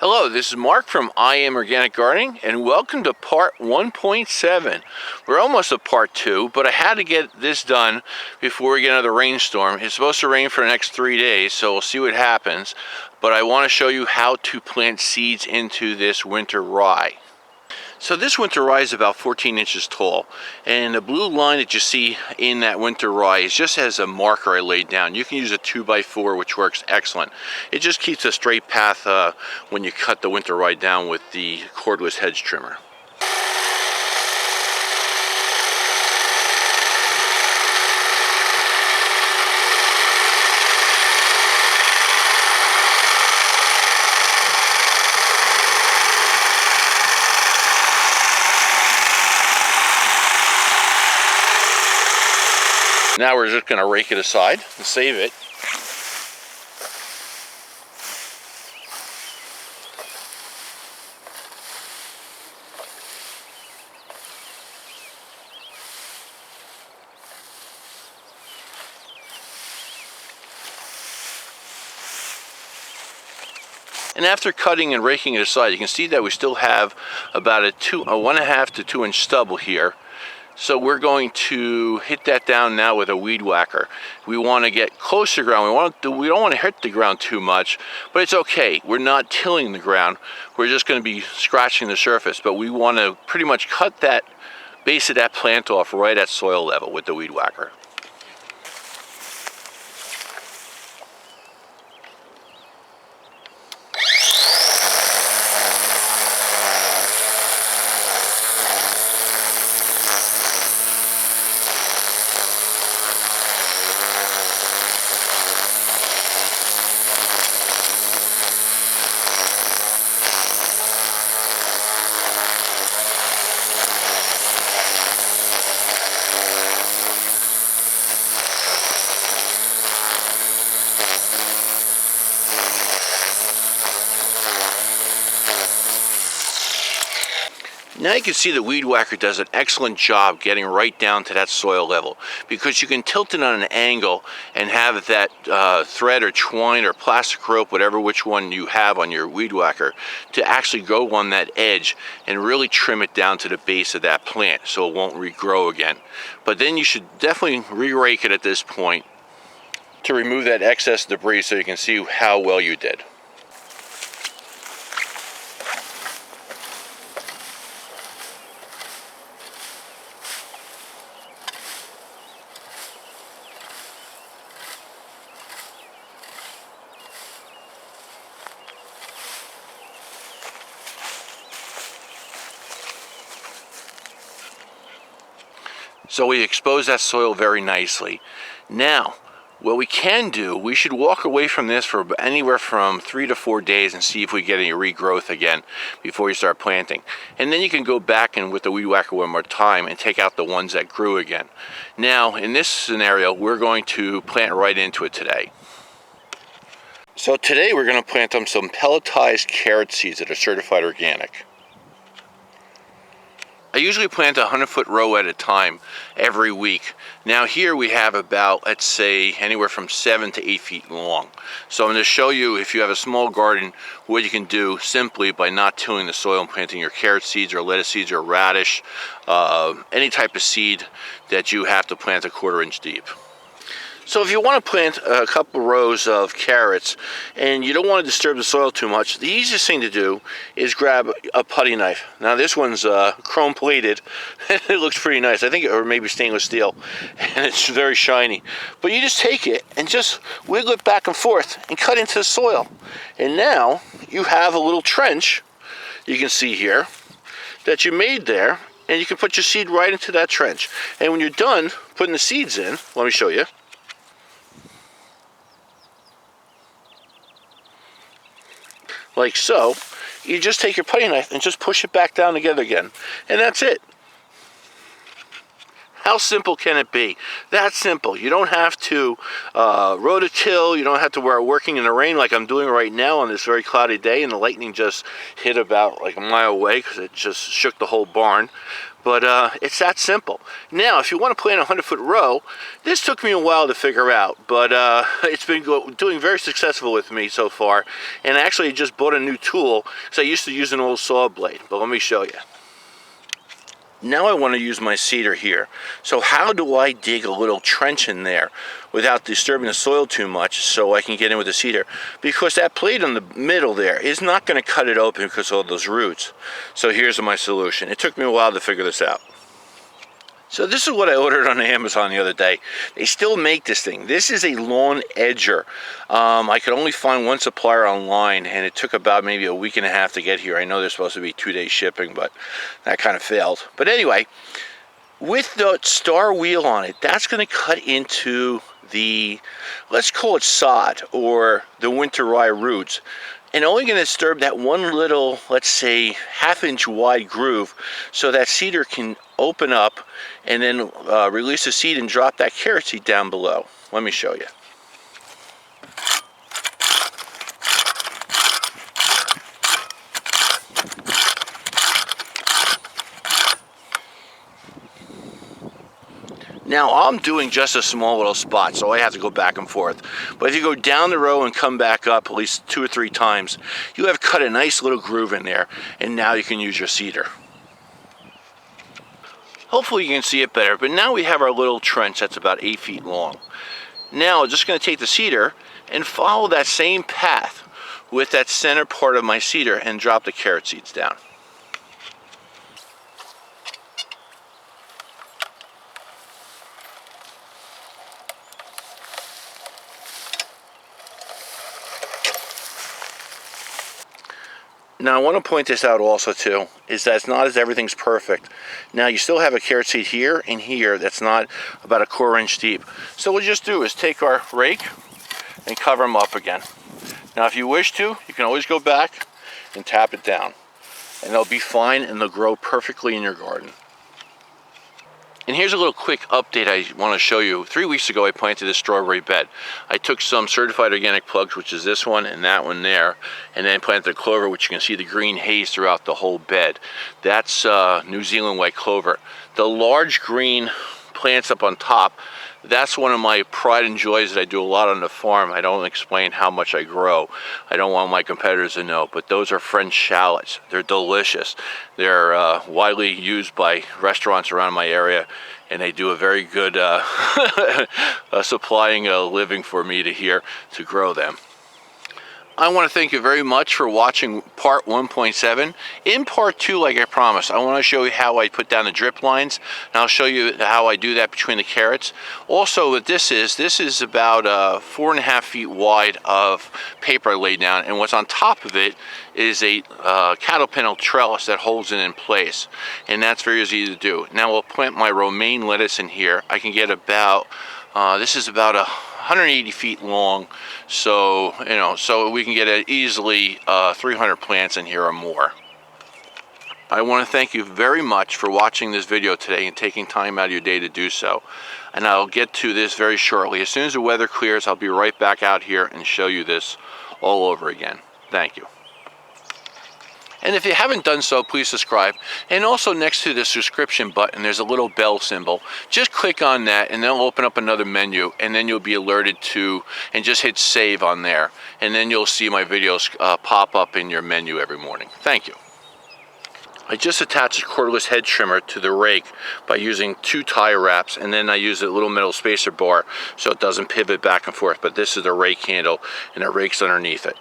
Hello, this is Mark from I Am Organic Gardening, and welcome to part 1.7. We're almost at part 2, but I had to get this done before we get another rainstorm. It's supposed to rain for the next 3 days, so we'll see what happens. But I want to show you how to plant seeds into this winter rye. So this winter rye is about 14 inches tall, and the blue line that you see in that winter rye is just as a marker I laid down. You can use a 2x4, which works excellent. It just keeps a straight path when you cut the winter rye down with the cordless hedge trimmer. Now we're just going to rake it aside and save it. And after cutting and raking it aside, you can see that we still have about a 1.5 to 2 inch stubble here. So we're going to hit that down now with a weed whacker. We want to get close to the ground. We don't want to hit the ground too much, but it's okay. We're not tilling the ground. We're just going to be scratching the surface, but we want to pretty much cut that base of that plant off right at soil level with the weed whacker. Now you can see the weed whacker does an excellent job getting right down to that soil level, because you can tilt it on an angle and have that thread or twine or plastic rope, whatever which one you have on your weed whacker, to actually go on that edge and really trim it down to the base of that plant so it won't regrow again. But then you should definitely re-rake it at this point to remove that excess debris so you can see how well you did. So we expose that soil very nicely. Now, what we can do, we should walk away from this for anywhere from 3 to 4 days and see if we get any regrowth again before you start planting. And then you can go back and with the weed whacker one more time and take out the ones that grew again. Now, in this scenario, we're going to plant right into it today. So today we're going to plant some pelletized carrot seeds that are certified organic. I usually plant a 100-foot row at a time every week. Now here we have about, let's say, anywhere from 7 to 8 feet long. So I'm going to show you, if you have a small garden, what you can do simply by not tilling the soil and planting your carrot seeds or lettuce seeds or radish, any type of seed that you have to plant 1/4 inch deep. So if you want to plant a couple rows of carrots and you don't want to disturb the soil too much, the easiest thing to do is grab a putty knife. Now this one's chrome plated and it looks pretty nice. I think, or maybe stainless steel, and it's very shiny. But you just take it and just wiggle it back and forth and cut into the soil. And now you have a little trench, you can see here, that you made there, and you can put your seed right into that trench. And when you're done putting the seeds in, let me show you. Like so, you just take your putty knife and just push it back down together again. And that's it. How simple can it be? That simple. You don't have to rototill. You don't have to working in the rain like I'm doing right now on this very cloudy day, and the lightning just hit about like a mile away because it just shook the whole barn. But it's that simple. Now, if you want to plant a 100-foot row, this took me a while to figure out, but it's been doing very successful with me so far. And I actually just bought a new tool because I used to use an old saw blade, but let me show you. Now I want to use my seeder here. So how do I dig a little trench in there without disturbing the soil too much so I can get in with the seeder? Because that plate in the middle there is not going to cut it open because of all those roots. So here's my solution. It took me a while to figure this out. So this is what I ordered on Amazon the other day. They still make this thing. This is a lawn edger. I could only find one supplier online, and it took about maybe a week and a half to get here. I know there's supposed to be 2-day shipping, but that kind of failed. But anyway, with the star wheel on it, that's going to cut into the, let's call it sod, or the winter rye roots, and only going to disturb that one little, let's say, half-inch wide groove so that seeder can open up and then release the seed and drop that carrot seed down below. Let me show you. Now I'm doing just a small little spot, so I have to go back and forth. But if you go down the row and come back up at least 2 or 3 times, you have cut a nice little groove in there, and now you can use your seeder. Hopefully you can see it better, but now we have our little trench that's about 8 feet long. Now I'm just going to take the seeder and follow that same path with that center part of my seeder and drop the carrot seeds down. Now I want to point this out also too, is that it's not as everything's perfect. Now you still have a carrot seed here and here that's not about a 1/4 inch deep. So what we'll just do is take our rake and cover them up again. Now if you wish to, you can always go back and tap it down. And they'll be fine and they'll grow perfectly in your garden. And here's a little quick update I want to show you. 3 weeks ago I planted this strawberry bed. I took some certified organic plugs, which is this one and that one there, and then planted the clover, which you can see the green haze throughout the whole bed. That's New Zealand white clover. The large green plants up on top, that's one of my pride and joys that I do a lot on the farm. I don't explain how much I grow. I don't want my competitors to know, but those are French shallots. They're delicious. They're widely used by restaurants around my area, and they do a very good supplying a living for me to grow them. I want to thank you very much for watching part 1.7. In part 2, like I promised, I want to show you how I put down the drip lines, and I'll show you how I do that between the carrots. Also, what this is about 4.5 feet wide of paper I laid down, and what's on top of it is a cattle panel trellis that holds it in place, and that's very easy to do. Now we'll plant my romaine lettuce in here. I can get about, this is about 180 feet long, so so we can get easily 300 plants in here or more. I want to thank you very much for watching this video today and taking time out of your day to do so. And I'll get to this very shortly. As soon as the weather clears, I'll be right back out here and show you this all over again. Thank you. And if you haven't done so, please subscribe. And also next to the subscription button, there's a little bell symbol. Just click on that and they'll open up another menu, and then you'll be alerted to, and just hit save on there. And then you'll see my videos pop up in your menu every morning. Thank you. I just attached a cordless head trimmer to the rake by using 2 tie wraps, and then I use a little metal spacer bar so it doesn't pivot back and forth. But this is the rake handle, and the rake's underneath it.